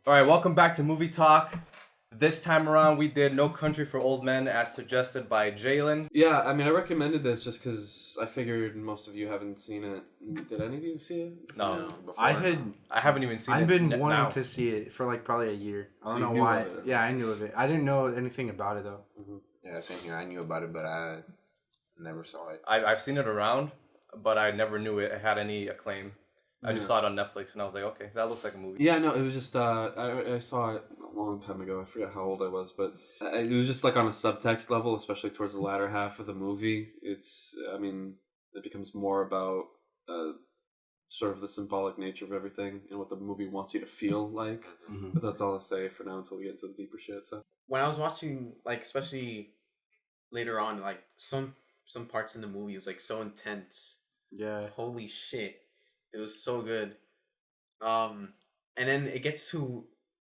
All right, welcome back to Movie Talk. This time around, we did No Country for Old Men as suggested by Jalen. Yeah, I mean, I recommended this just because I figured most of you haven't seen it. Did any of you see it? No, Before. I haven't even seen it. I've been n- wanting now. to see it for like probably a year. I So don't you know knew why. of it, at Yeah, I least. knew of it. I didn't know anything about it though. Yeah, same here. I knew about it, but I never saw it. I've seen it around, but I never knew it had any acclaim. I just saw it on Netflix, and I was like, okay, that looks like a movie. Yeah, no, it was just I saw it a long time ago. I forget how old I was, but it was just like on a subtext level, especially towards the latter half of the movie. I mean, it becomes more about sort of the symbolic nature of everything and what the movie wants you to feel like. But that's all I'll say for now until we get into the deeper shit. So When I was watching, like, especially later on, like some parts in the movie was like so intense. Yeah. Holy shit, it was so good. And then it gets to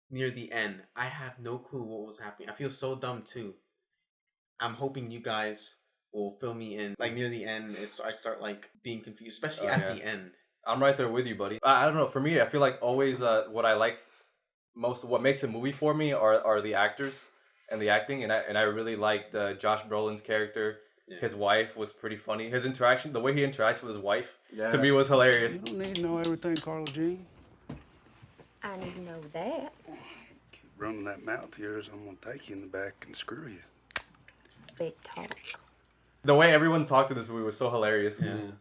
near the end. I have no clue what was happening. I feel so dumb too. I'm hoping you guys will fill me in. Like near the end, I start like being confused, especially Oh, at yeah. the end. I'm right there with you, buddy. I don't know. For me, I feel like always what I like most, what makes a movie for me are the actors and the acting, and I really liked Josh Brolin's character. Yeah. His wife was pretty funny. His interaction, the way he interacts with his wife, Yeah. to me was hilarious. You don't need to know everything, Carla Jean. I need to know that. Keep running that mouth of yours, I'm gonna take you in the back and screw you. Big talk. The way everyone talked in this movie was so hilarious. Yeah.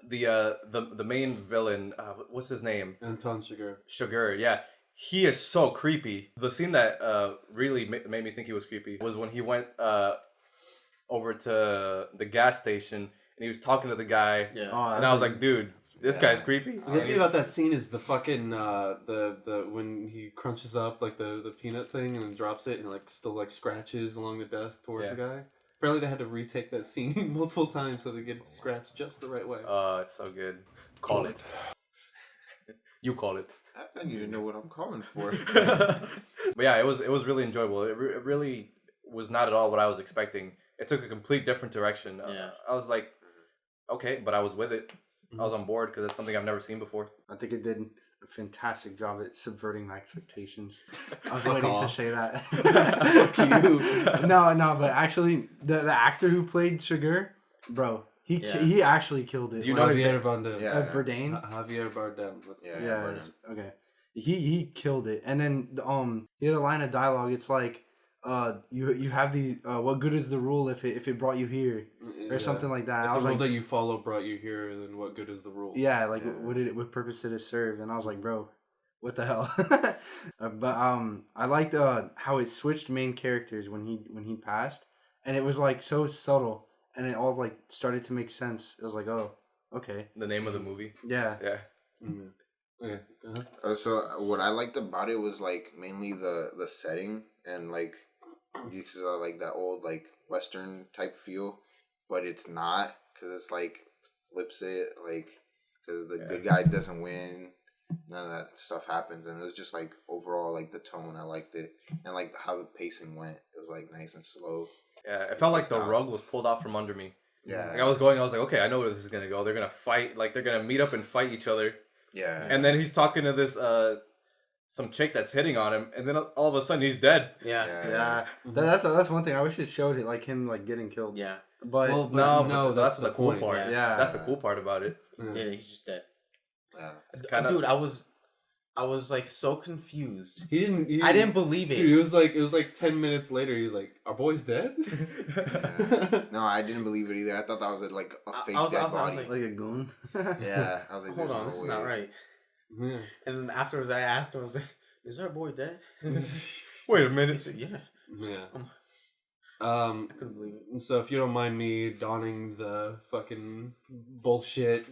The main villain, what's his name? Anton Chigurh. Sugar, yeah. He is so creepy. The scene that really made me think he was creepy was when he went over to the gas station and he was talking to the guy. Yeah. Oh, And I was like, dude, this guy's creepy. What gets me about that scene is the fucking the when he crunches up like the peanut thing and then drops it and like still like scratches along the desk towards the guy. Apparently they had to retake that scene multiple times so they get it to scratch just the right way. It's so good. Call it. You call it. I need to know what I'm calling for. But yeah, it was really enjoyable. It really was not at all what I was expecting. It took a complete different direction. Yeah. I was like, okay, but I was with it. I was on board because it's something I've never seen before. I think it did a fantastic job at subverting my expectations. I was Fuck waiting to off. say that. Fuck you. No, but actually, the actor who played Sugar, bro, he actually killed it. Do you know his Javier name? Bardem. Yeah. Bourdain? Javier Bardem. That's Yeah. Yeah. Bourdain. Okay. He killed it, and then he had a line of dialogue. It's like, you have the what good is the rule if it brought you here or something like that. If I the was rule like, that you follow brought you here, then what good is the rule? yeah, like what purpose did it serve? And I was like, bro, what the hell? But I liked how it switched main characters when he passed, and it was like so subtle, and it all like started to make sense. It was like, oh, okay, The name of the movie. yeah. Yeah. Mm. Okay. Uh-huh. So what I liked about it was like mainly the setting and like because of like that old like Western type feel, but it's not because it's like flips it like because the good guy doesn't win. None of that stuff happens, and it was just like overall like the tone. I liked it, and like how the pacing went. It was like nice and slow. Yeah, it felt like the rug was pulled out from under me. Yeah, Like I was like, okay, I know where this is gonna go. They're gonna fight, like they're gonna meet up and fight each other. yeah. And then he's talking to this some chick that's hitting on him, and then all of a sudden he's dead. Yeah. Yeah, that's one thing. I wish it showed it like him like getting killed. Yeah. But Well, No, but that's the cool point. part. Yeah. That's the cool part about it. Yeah, he's just dead. Yeah. It's kind of Dude, I was like so confused. He didn't. I didn't believe it. Dude, it was like 10 minutes later. He was like, "Our boy's dead." No, I didn't believe it either. I thought that was like a fake I was dead body. like, like a goon. Yeah, I was like, hold there's on, no this is way. not right. Yeah. And then afterwards, I asked him, I was like, "Is our boy dead?" Wait a He minute. said, "Yeah." Yeah. I couldn't believe it. So if you don't mind me donning the fucking bullshit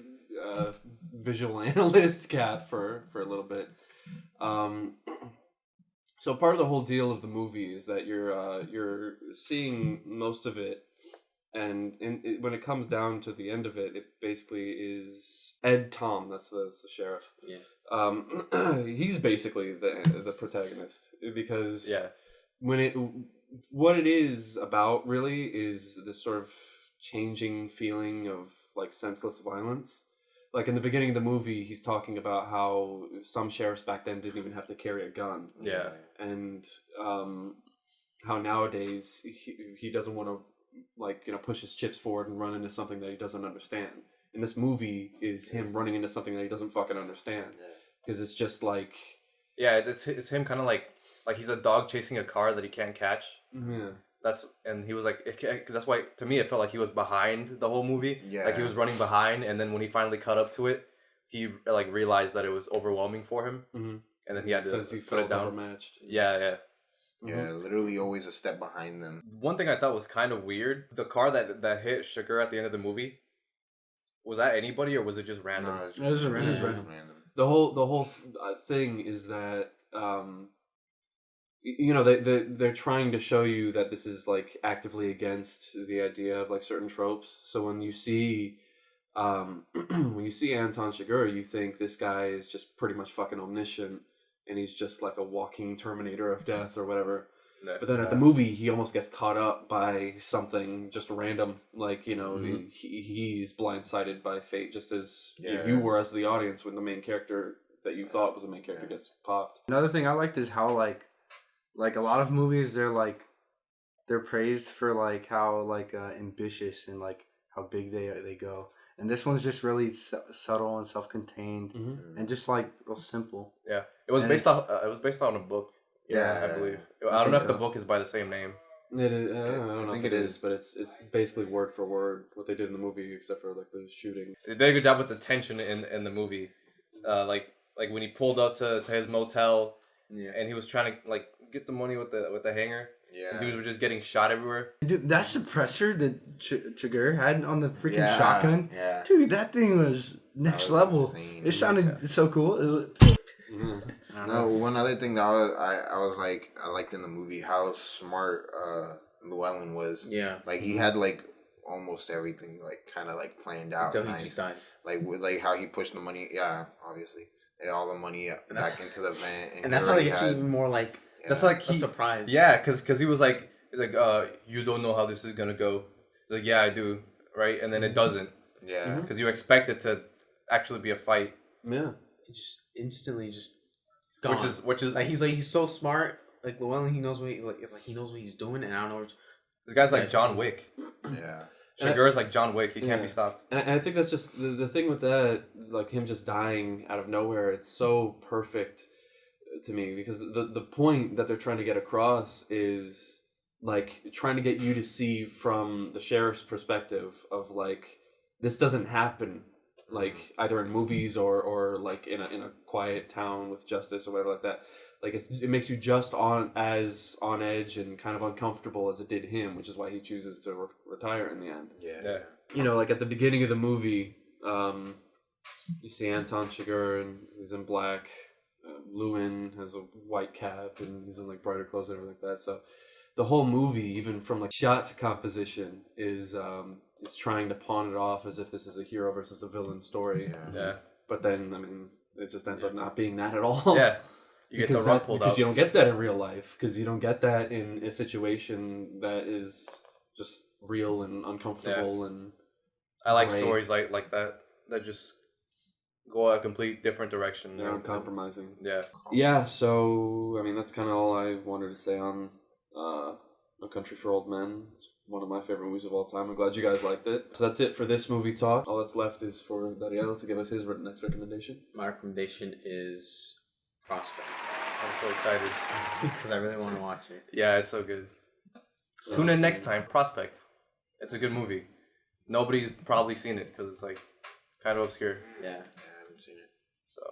visual analyst cap for a little bit, so part of the whole deal of the movie is that you're seeing most of it, and when it comes down to the end of it, it basically is Ed Tom. That's the sheriff. Yeah. He's basically the protagonist because Yeah. what it is about really is this sort of changing feeling of like senseless violence like in the beginning of the movie, he's talking about how some sheriffs back then didn't even have to carry a gun. Yeah. And how nowadays he doesn't want to, like, you know, push his chips forward and run into something that he doesn't understand. And this movie is him running into something that he doesn't fucking understand. Because it's just like... Yeah, it's him kind of like he's a dog chasing a car that he can't catch. Yeah. And he was like, because that's why, to me, it felt like he was behind the whole movie. Yeah. Like he was running behind, and then when he finally caught up to it, he like realized that it was overwhelming for him. Mm-hmm. And then he had to Since he put it felt down. overmatched. Yeah. Yeah, literally always a step behind them. One thing I thought was kind of weird, the car that hit Sugar at the end of the movie, was that anybody or was it just random? No, It was a random. random. The whole thing is that you know, they're trying to show you that this is like actively against the idea of like certain tropes. So when you see when you see Anton Chigurh, you think this guy is just pretty much fucking omniscient and he's just like a walking Terminator of death or whatever. Yeah. But then at the movie, he almost gets caught up by something just random. Like, you know, he's blindsided by fate, just as you were as the audience when the main character that you thought was the main character gets popped. Another thing I liked is how like a lot of movies they're praised for like how like ambitious and like how big they go, and this one's just really subtle and self-contained and just like real simple. Yeah, it was based on a book. Yeah, I believe. I don't know if the book is by the same name. It is, I don't know think if it it is. is, but it's basically word for word what they did in the movie, except for like the shooting. They did a good job with the tension in the movie. Like when he pulled up to his motel, and he was trying to like get the money with the hanger. Yeah. Dudes were just getting shot everywhere. Dude, that suppressor that Chigurh had on the freaking shotgun, Yeah. dude, that thing was next was llevel. insane. It sounded so cool. It was, No, one other thing that I was like, I liked in the movie how smart Llewellyn was. Yeah. Like he had like almost everything like kind of like planned out. Until he nice. just dies. Like with like how he pushed the money. Yeah, obviously. And all the money back into the vent. And that's how they get you even more like That's like a surprise. Yeah, because he was like, you don't know how this is gonna go. He's like, yeah, I do, right? And then it doesn't, Yeah. because you expect it to actually be a fight, Yeah. It just instantly just gone. which is like he's so smart. Like Llewellyn, he knows what he knows what he's doing, and I don't know. this guy's like John Wick. Yeah. Chigurh's like John Wick. He can't Yeah. be stopped. And I think that's just the thing with that, like him just dying out of nowhere. It's so perfect to me because the point that they're trying to get across is like trying to get you to see from the sheriff's perspective of like this doesn't happen like either in movies or like in a quiet town with justice or whatever like that. Like it makes you just on edge and kind of uncomfortable as it did him, which is why he chooses to retire in the end. Yeah. You know, like at the beginning of the movie, you see Anton Chigurh and he's in black. Llewellyn has a white cap and he's in like brighter clothes and everything like that. So the whole movie, even from like shot composition, is trying to pawn it off as if this is a hero versus a villain story. Yeah, But then, I mean, it just ends up not being that at all. yeah. You get the rug pulled because out. you don't get that in real life. Because you don't get that in a situation that is just real and uncomfortable and. I like Right. stories like that just go a complete different direction. They're uncompromising. Yeah. Yeah, so I mean that's kind of all I wanted to say on No Country for Old Men. It's one of my favorite movies of all time. I'm glad you guys liked it. So that's it for this movie talk. All that's left is for Dariel to give us his next recommendation. My recommendation is Prospect I'm so excited. because I really want to watch it. Yeah, it's so good. Tune in next time. Prospect. It's a good movie. Nobody's probably seen it because it's like kind of obscure. Yeah. I haven't seen it. So